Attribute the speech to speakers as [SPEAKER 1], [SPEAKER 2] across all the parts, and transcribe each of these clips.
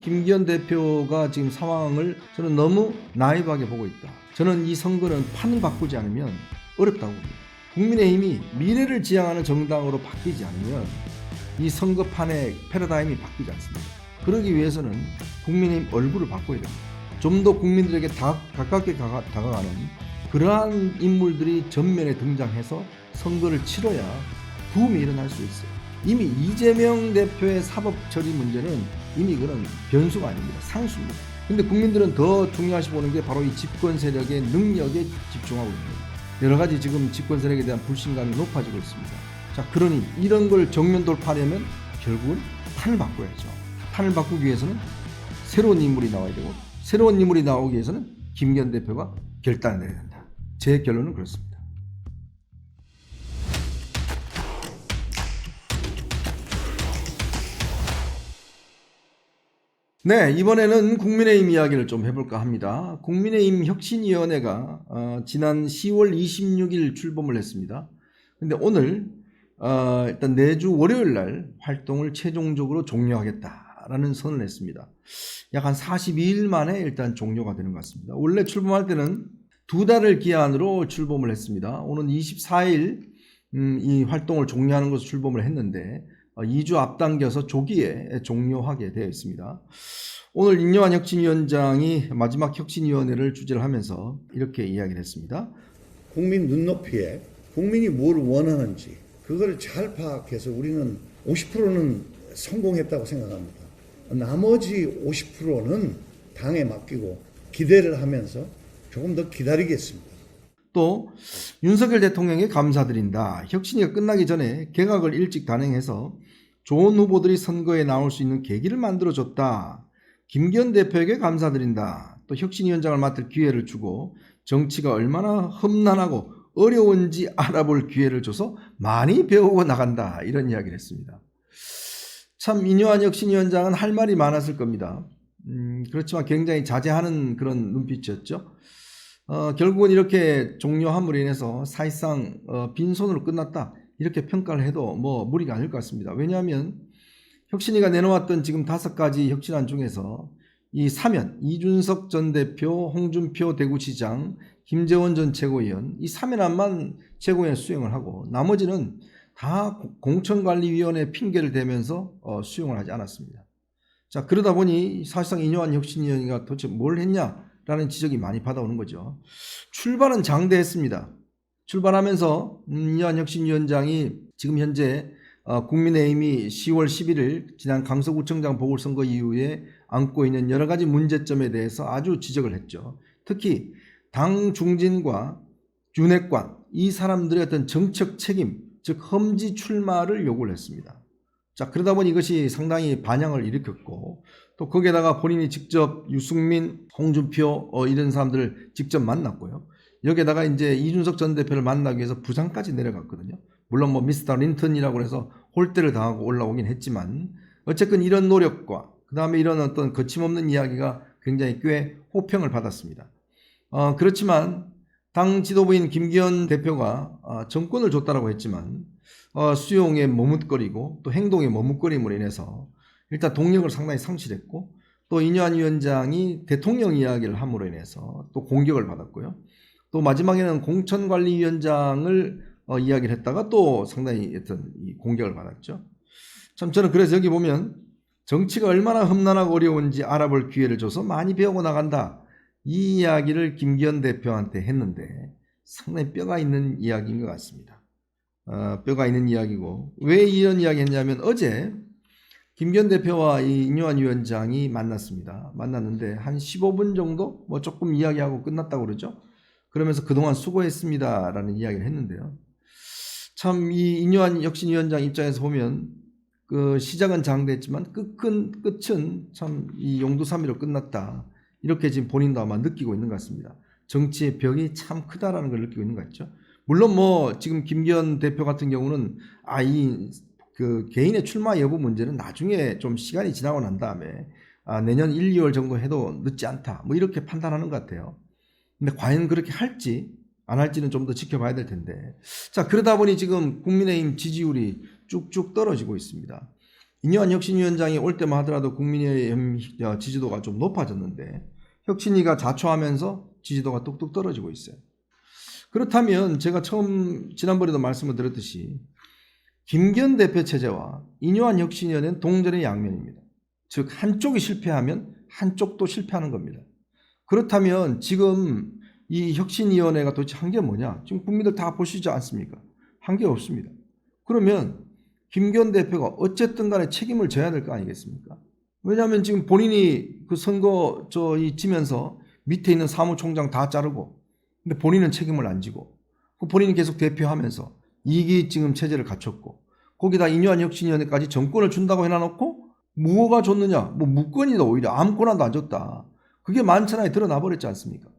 [SPEAKER 1] 김기현 대표가 지금 상황을 저는 너무 나이브하게 보고 있다. 저는 이 선거는 판을 바꾸지 않으면 어렵다고 봅니다. 국민의힘이 미래를 지향하는 정당으로 바뀌지 않으면 이 선거판의 패러다임이 바뀌지 않습니다. 그러기 위해서는 국민의힘 얼굴을 바꿔야 됩니다. 좀 더 국민들에게 가깝게 다가가는 그러한 인물들이 전면에 등장해서 선거를 치러야 부흥이 일어날 수 있어요. 이미 이재명 대표의 사법 처리 문제는 이미 그런 변수가 아닙니다. 상수입니다. 근데 국민들은 더 중요시 보는 게 바로 이 집권 세력의 능력에 집중하고 있습니다. 여러 가지 지금 집권 세력에 대한 불신감이 높아지고 있습니다. 자, 그러니 이런 걸 정면 돌파하려면 결국은 판을 바꿔야죠. 판을 바꾸기 위해서는 새로운 인물이 나와야 되고, 새로운 인물이 나오기 위해서는 김기현 대표가 결단을 내려야 된다. 제 결론은 그렇습니다. 네, 이번에는 국민의힘 이야기를 좀 해볼까 합니다. 국민의힘 혁신위원회가 지난 10월 26일 출범을 했습니다. 근데 오늘 일단 내주 월요일 날 활동을 최종적으로 종료하겠다라는 선을 냈습니다. 약 한 42일 만에 일단 종료가 되는 것 같습니다. 원래 출범할 때는 2달을 기한으로 출범을 했습니다. 오는 24일 이 활동을 종료하는 것으로 출범을 했는데 2주 앞당겨서 조기에 종료하게 되어 있습니다. 오늘 인요한 혁신위원장이 마지막 혁신위원회를 주재를 하면서 이렇게 이야기를 했습니다.
[SPEAKER 2] 국민 눈높이에 국민이 뭘 원하는지 그거를 잘 파악해서 우리는 50%는 성공했다고 생각합니다. 나머지 50%는 당에 맡기고 기대를 하면서 조금 더 기다리겠습니다.
[SPEAKER 1] 또 윤석열 대통령에 감사드린다. 혁신위가 끝나기 전에 개각을 일찍 단행해서 좋은 후보들이 선거에 나올 수 있는 계기를 만들어줬다. 김기현 대표에게 감사드린다. 또 혁신위원장을 맡을 기회를 주고 정치가 얼마나 험난하고 어려운지 알아볼 기회를 줘서 많이 배우고 나간다. 이런 이야기를 했습니다. 참 인요한 혁신위원장은 할 말이 많았을 겁니다. 그렇지만 굉장히 자제하는 그런 눈빛이었죠. 결국은 이렇게 종료함으로 인해서 사실상 빈손으로 끝났다. 이렇게 평가를 해도 뭐 무리가 아닐 것 같습니다. 왜냐하면 혁신위가 내놓았던 지금 5가지 혁신안 중에서 이 사면, 이준석 전 대표, 홍준표 대구시장, 김재원 전 최고위원, 이 사면안만 최고위원회 수용을 하고 나머지는 다 공천관리위원회 핑계를 대면서 수용을 하지 않았습니다. 자, 그러다 보니 사실상 인요한 혁신위원회가 도대체 뭘 했냐라는 지적이 많이 받아오는 거죠. 출발은 장대했습니다. 출발하면서 인요한 혁신위원장이 지금 현재 국민의힘이 10월 11일 지난 강서구청장 보궐선거 이후에 안고 있는 여러 가지 문제점에 대해서 아주 지적을 했죠. 특히 당 중진과 윤핵관 이 사람들의 어떤 정책 책임, 즉 험지 출마를 요구를 했습니다. 자, 그러다 보니 이것이 상당히 반향을 일으켰고 또 거기에다가 본인이 직접 유승민, 홍준표 이런 사람들을 직접 만났고요. 여기에다가 이제 이준석 전 대표를 만나기 위해서 부산까지 내려갔거든요. 물론 뭐 미스터 린턴이라고 해서 홀대를 당하고 올라오긴 했지만 어쨌든 이런 노력과 그 다음에 이런 어떤 거침없는 이야기가 굉장히 꽤 호평을 받았습니다. 그렇지만 당 지도부인 김기현 대표가 정권을 줬다라고 했지만 수용에 머뭇거리고 또 행동에 머뭇거림으로 인해서 일단 동력을 상당히 상실했고 또 인요한 위원장이 대통령 이야기를 함으로 인해서 또 공격을 받았고요. 또 마지막에는 공천관리위원장을 이야기를 했다가 또 상당히 어떤 공격을 받았죠. 참 저는 그래서 여기 보면 정치가 얼마나 험난하고 어려운지 알아볼 기회를 줘서 많이 배우고 나간다. 이 이야기를 김기현 대표한테 했는데 상당히 뼈가 있는 이야기인 것 같습니다. 뼈가 있는 이야기고 왜 이런 이야기 했냐면 어제 김기현 대표와 이 인요한 위원장이 만났습니다. 만났는데 한 15분 정도 뭐 조금 이야기하고 끝났다고 그러죠. 그러면서 그동안 수고했습니다 라는 이야기를 했는데요. 참 이 인요한 혁신위원장 입장에서 보면 그 시작은 장대했지만 끝은 참 이 용두사미로 끝났다. 이렇게 지금 본인도 아마 느끼고 있는 것 같습니다. 정치의 벽이 참 크다라는 걸 느끼고 있는 것 같죠. 물론 뭐 지금 김기현 대표 같은 경우는 그 개인의 출마 여부 문제는 나중에 좀 시간이 지나고 난 다음에 내년 1, 2월 정도 해도 늦지 않다. 뭐 이렇게 판단하는 것 같아요. 근데 과연 그렇게 할지 안 할지는 좀 더 지켜봐야 될 텐데. 자, 그러다 보니 지금 국민의힘 지지율이 쭉쭉 떨어지고 있습니다. 이뇨한 혁신위원장이 올 때만 하더라도 국민의힘 지지도가 좀 높아졌는데 혁신위가 자초하면서 지지도가 뚝뚝 떨어지고 있어요. 그렇다면 제가 지난번에도 말씀을 드렸듯이 김기현 대표 체제와 이뇨한 혁신위원회는 동전의 양면입니다. 즉 한쪽이 실패하면 한쪽도 실패하는 겁니다. 그렇다면 지금 이 혁신위원회가 도대체 한 게 뭐냐? 지금 국민들 다 보시지 않습니까? 한 게 없습니다. 그러면 김기현 대표가 어쨌든 간에 책임을 져야 될 거 아니겠습니까? 왜냐하면 지금 본인이 그 선거 지면서 밑에 있는 사무총장 다 자르고 근데 본인은 책임을 안 지고 본인이 계속 대표하면서 이기 지금 체제를 갖췄고 거기다 이뇨한 혁신위원회까지 정권을 준다고 해놔놓고 뭐가 줬느냐? 뭐 무권이다 오히려 아무거나도 안 줬다. 그게 만천하에 드러나 버렸지 않습니까?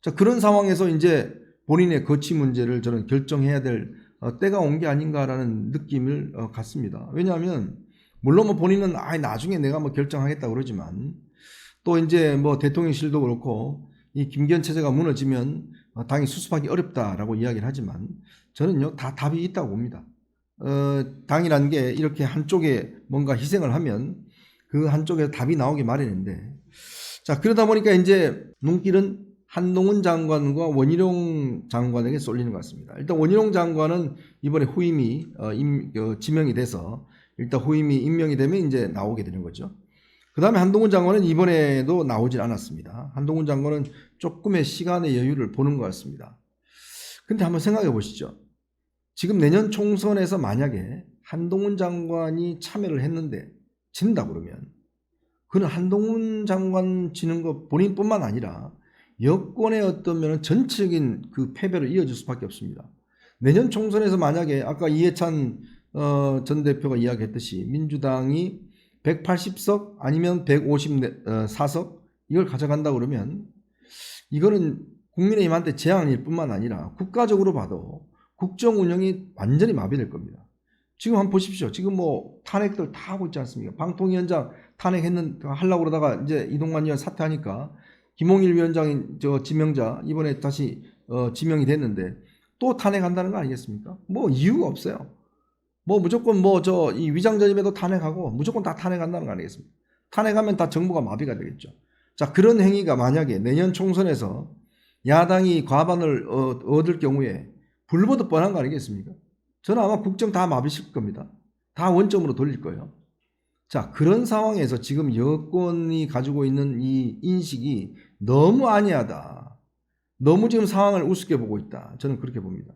[SPEAKER 1] 자 그런 상황에서 이제 본인의 거취 문제를 저는 결정해야 될 때가 온 게 아닌가라는 느낌을 갖습니다. 왜냐하면 물론 뭐 본인은 나중에 내가 뭐 결정하겠다 그러지만 또 이제 뭐 대통령실도 그렇고 이 김기현 체제가 무너지면 당이 수습하기 어렵다라고 이야기를 하지만 저는요 다 답이 있다고 봅니다. 당이라는 게 이렇게 한쪽에 뭔가 희생을 하면 그 한쪽에 답이 나오기 마련인데 자 그러다 보니까 이제 눈길은 한동훈 장관과 원희룡 장관에게 쏠리는 것 같습니다. 일단 원희룡 장관은 이번에 후임이 지명이 돼서 일단 후임이 임명이 되면 이제 나오게 되는 거죠. 그 다음에 한동훈 장관은 이번에도 나오질 않았습니다. 한동훈 장관은 조금의 시간의 여유를 보는 것 같습니다. 근데 한번 생각해 보시죠. 지금 내년 총선에서 만약에 한동훈 장관이 참여를 했는데 진다 그러면 그는 한동훈 장관 지는 것 본인뿐만 아니라 여권의 어떤 면은 전체적인 그 패배를 이어질 수밖에 없습니다. 내년 총선에서 만약에 아까 이해찬 전 대표가 이야기했듯이 민주당이 180석 아니면 154석 이걸 가져간다 그러면 이거는 국민의힘한테 재앙일 뿐만 아니라 국가적으로 봐도 국정 운영이 완전히 마비될 겁니다. 지금 한번 보십시오. 지금 뭐 탄핵들 다 하고 있지 않습니까? 방통위원장 하려고 그러다가 이제 이동관 의원 사퇴하니까 김홍일 위원장이 지명자 이번에 다시 지명이 됐는데 또 탄핵한다는 거 아니겠습니까? 뭐 이유가 없어요. 뭐 무조건 이 위장전입에도 탄핵하고 무조건 다 탄핵한다는 거 아니겠습니까? 탄핵하면 다 정부가 마비가 되겠죠. 자 그런 행위가 만약에 내년 총선에서 야당이 과반을 얻을 경우에 불보듯 뻔한 거 아니겠습니까? 저는 아마 국정 다 마비실 겁니다. 다 원점으로 돌릴 거예요. 자 그런 상황에서 지금 여권이 가지고 있는 이 인식이 너무 안이하다. 너무 지금 상황을 우습게 보고 있다. 저는 그렇게 봅니다.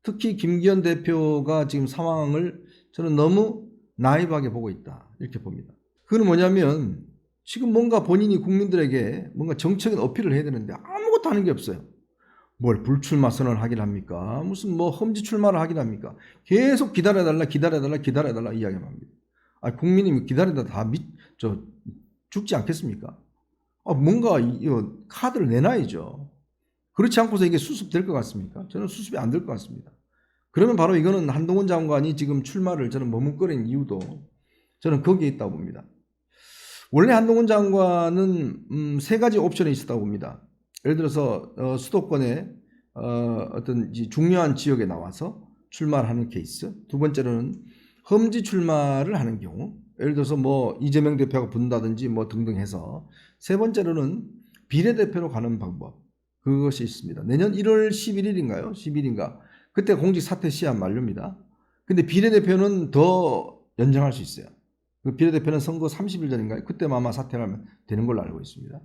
[SPEAKER 1] 특히 김기현 대표가 지금 상황을 저는 너무 나이브하게 보고 있다. 이렇게 봅니다. 그건 뭐냐면 지금 뭔가 본인이 국민들에게 뭔가 정책인 어필을 해야 되는데 아무것도 하는 게 없어요. 뭘 불출마 선언을 하긴 합니까? 무슨 뭐 험지 출마를 하긴 합니까? 계속 기다려달라 이야기만 합니다. 국민이 기다리다 다 죽지 않겠습니까? 뭔가 카드를 내놔야죠. 그렇지 않고서 이게 수습될 것 같습니까? 저는 수습이 안 될 것 같습니다. 그러면 바로 이거는 한동훈 장관이 지금 출마를 저는 머뭇거린 이유도 저는 거기에 있다고 봅니다. 원래 한동훈 장관은 세 가지 옵션이 있었다고 봅니다. 예를 들어서 수도권의 어떤 중요한 지역에 나와서 출마를 하는 케이스. 두 번째로는 험지 출마를 하는 경우. 예를 들어서 뭐 이재명 대표가 붙는다든지 뭐 등등 해서. 세 번째로는 비례대표로 가는 방법. 그것이 있습니다. 내년 1월 11일인가요? 10일인가? 그때 공직 사퇴 시한 만료입니다. 근데 비례대표는 더 연장할 수 있어요. 그 비례대표는 선거 30일 전인가요? 그때만 아마 사퇴를 하면 되는 걸로 알고 있습니다.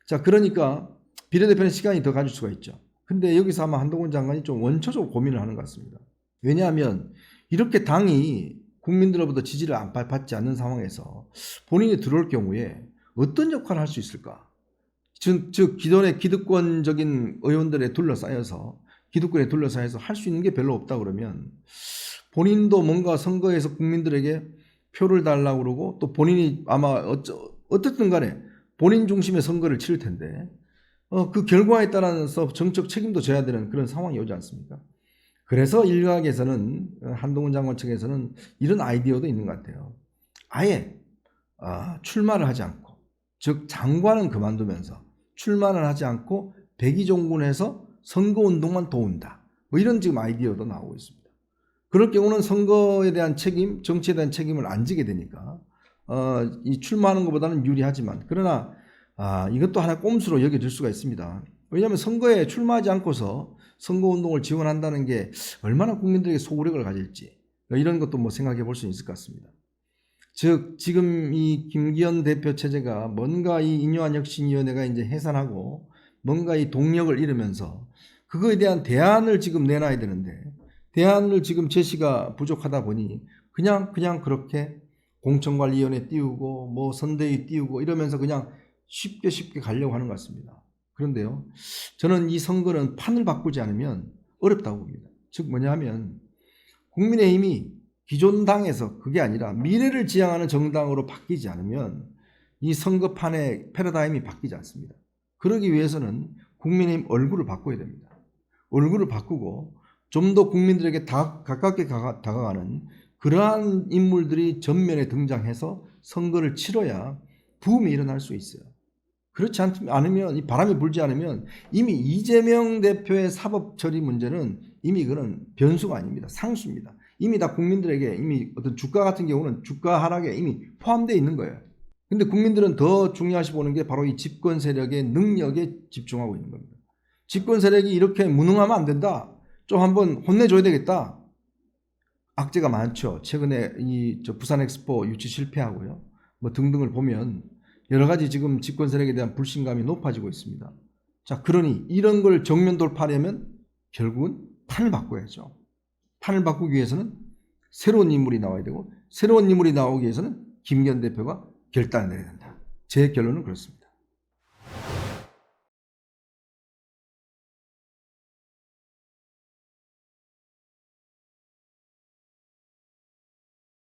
[SPEAKER 1] 자, 그러니까 비례대표는 시간이 더 가질 수가 있죠. 근데 여기서 아마 한동훈 장관이 좀 원초적으로 고민을 하는 것 같습니다. 왜냐하면 이렇게 당이 국민들로부터 지지를 안 받지 않는 상황에서 본인이 들어올 경우에 어떤 역할을 할 수 있을까? 즉 기존의 기득권적인 의원들에 둘러싸여서 기득권에 둘러싸여서 할 수 있는 게 별로 없다 그러면 본인도 뭔가 선거에서 국민들에게 표를 달라고 그러고 또 본인이 아마 어쨌든 간에 본인 중심의 선거를 치를 텐데 그 결과에 따라서 정책 책임도 져야 되는 그런 상황이 오지 않습니까? 그래서 일각에서는 한동훈 장관 측에서는 이런 아이디어도 있는 것 같아요. 아예 출마를 하지 않고 즉 장관은 그만두면서 출마를 하지 않고 백의종군해서 선거운동만 도운다. 뭐 이런 지금 아이디어도 나오고 있습니다. 그럴 경우는 선거에 대한 책임, 정치에 대한 책임을 안 지게 되니까 이 출마하는 것보다는 유리하지만 그러나 이것도 하나 꼼수로 여겨질 수가 있습니다. 왜냐하면 선거에 출마하지 않고서 선거운동을 지원한다는 게 얼마나 국민들에게 소구력을 가질지 이런 것도 뭐 생각해 볼 수 있을 것 같습니다. 즉 지금 이 김기현 대표 체제가 뭔가 이 인요한 혁신위원회가 이제 해산하고 뭔가 이 동력을 잃으면서 그거에 대한 대안을 지금 내놔야 되는데 대안을 지금 제시가 부족하다 보니 그냥 그렇게 공천관리위원회 띄우고 뭐 선대위 띄우고 이러면서 그냥 쉽게 가려고 하는 것 같습니다. 그런데요, 저는 이 선거는 판을 바꾸지 않으면 어렵다고 봅니다. 즉 뭐냐 하면 국민의힘이 기존 당에서 그게 아니라 미래를 지향하는 정당으로 바뀌지 않으면 이 선거판의 패러다임이 바뀌지 않습니다. 그러기 위해서는 국민의힘 얼굴을 바꿔야 됩니다. 얼굴을 바꾸고 좀 더 국민들에게 가깝게 다가가는 그러한 인물들이 전면에 등장해서 선거를 치러야 부음이 일어날 수 있어요. 그렇지 않으면 이 바람이 불지 않으면 이미 이재명 대표의 사법 처리 문제는 이미 그런 변수가 아닙니다. 상수입니다. 이미 다 국민들에게 이미 어떤 주가 같은 경우는 주가 하락에 이미 포함되어 있는 거예요. 근데 국민들은 더 중요시 보는 게 바로 이 집권 세력의 능력에 집중하고 있는 겁니다. 집권 세력이 이렇게 무능하면 안 된다. 좀 한번 혼내줘야 되겠다. 악재가 많죠. 최근에 부산 엑스포 유치 실패하고요. 뭐 등등을 보면 여러 가지 지금 집권 세력에 대한 불신감이 높아지고 있습니다. 자, 그러니 이런 걸 정면 돌파하려면 결국은 판을 바꿔야죠. 판을 바꾸기 위해서는 새로운 인물이 나와야 되고 새로운 인물이 나오기 위해서는 김기현 대표가 결단을 내려야 된다. 제 결론은 그렇습니다.